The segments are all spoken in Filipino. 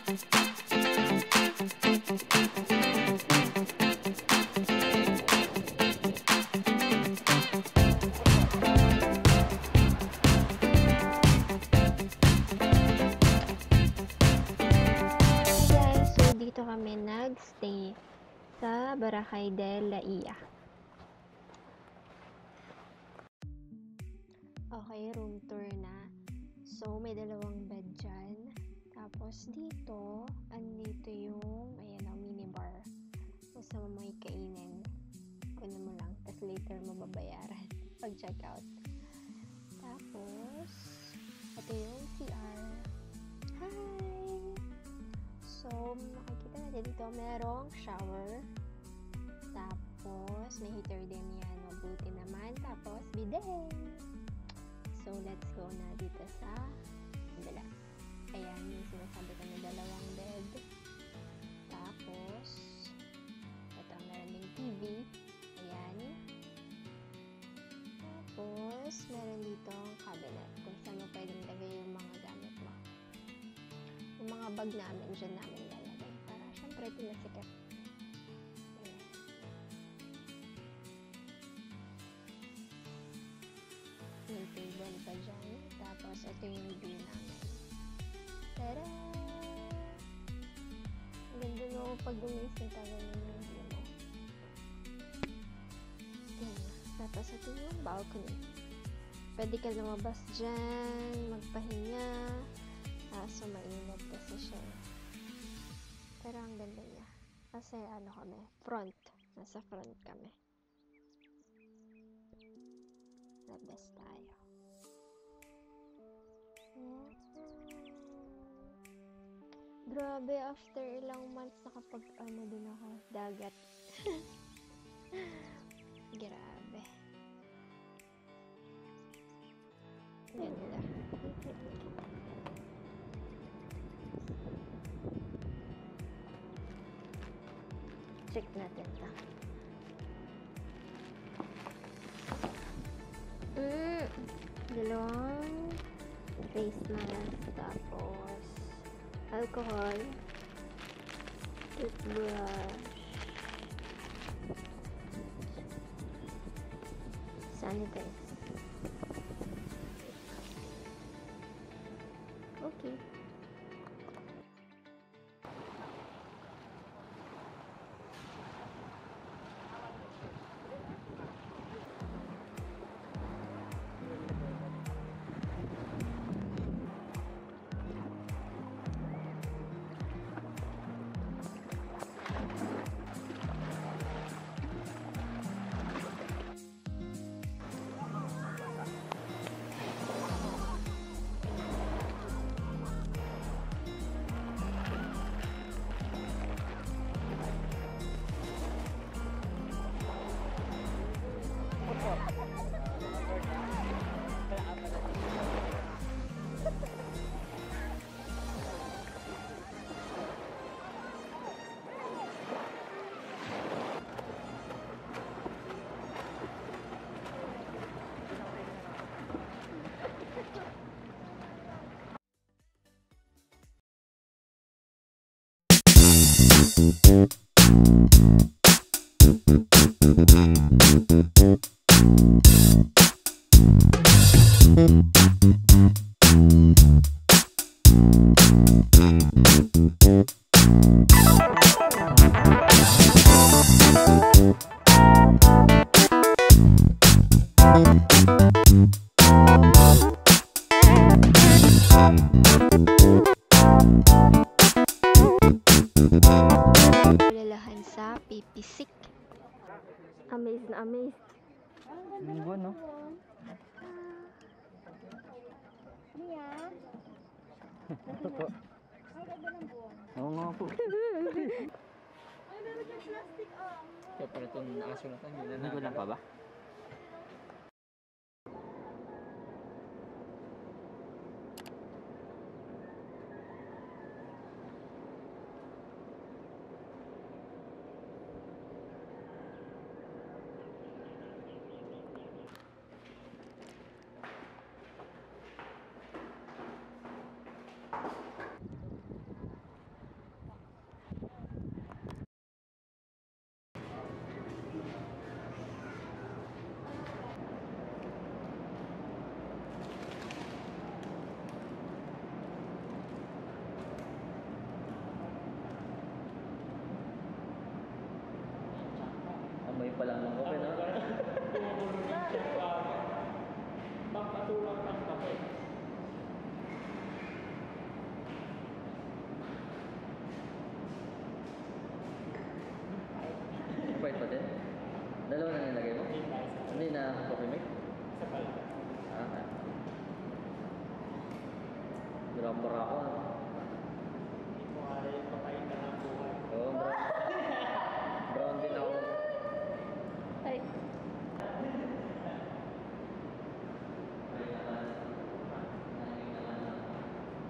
Dito kami nag-stay sa Boracay del Laia. Okay, room tour na. So, may dalawang bed dyan. Tapos dito, andito yung, ayan o, minibar. Kung saan mo may kainin. Kunin mo lang. Tapos later mo babayaran pag check out. Tapos, ito yung CR. Hi! So, makikita natin dito, merong shower. Tapos, may heater din yan. Mabuti naman. Tapos, bidet. So, let's go na dito sa kabila. Ayan, yung sinasabi ko na dalawang bed. Tapos, ito, meron ding TV. Ayan. Tapos, meron dito ang cabinet. Kung saan mo pwedeng lagay yung mga gamit mo. Yung mga bag namin, dyan namin lalagay. Para, syempre, pinasikip. May table pa dyan. Tapos, ito yung view namin. Tara! Ang ganda mo pag gumising ka, ganyan yung view mo. Ayan. Tapos, ito yung balcony. Pwede ka lumabas dyan, magpahinga. Kaso, mainit kasi siya. Pero, ang ganda niya. Kasi, ano kami, front. Nasa front kami. Labas tayo. Grabe, after ilang months nakapag din ako, dagat. Grabe. Ganda. Check natin ito. Dalawang face mask, tapos alcohol, toothbrush, sanitize. Okay. Lalahan sa pipisik. Amazed na amazed. Ang buwan, no? Mia? Totoo. Ang ganda ng buwan. Oo nga po. Ay, meron yung plastic, oh. Kaya pala itong aso na tayo. Nagulang pa ba? pa lang ng kape, no? Pagkatulang ng kape. Pwede pa din? Dalawa na nilagay mo? Hindi na coffee mate? Isa pala. Ah. Drummer ako. Hindi ko nga rin pakain na ng buhay. Oo, brown. Brown din ako. Ay,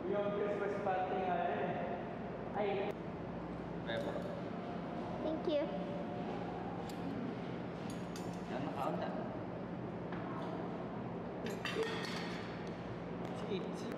Yung Christmas party nga eh. Ay, Pepo. thank you. Yan, nakaunta. si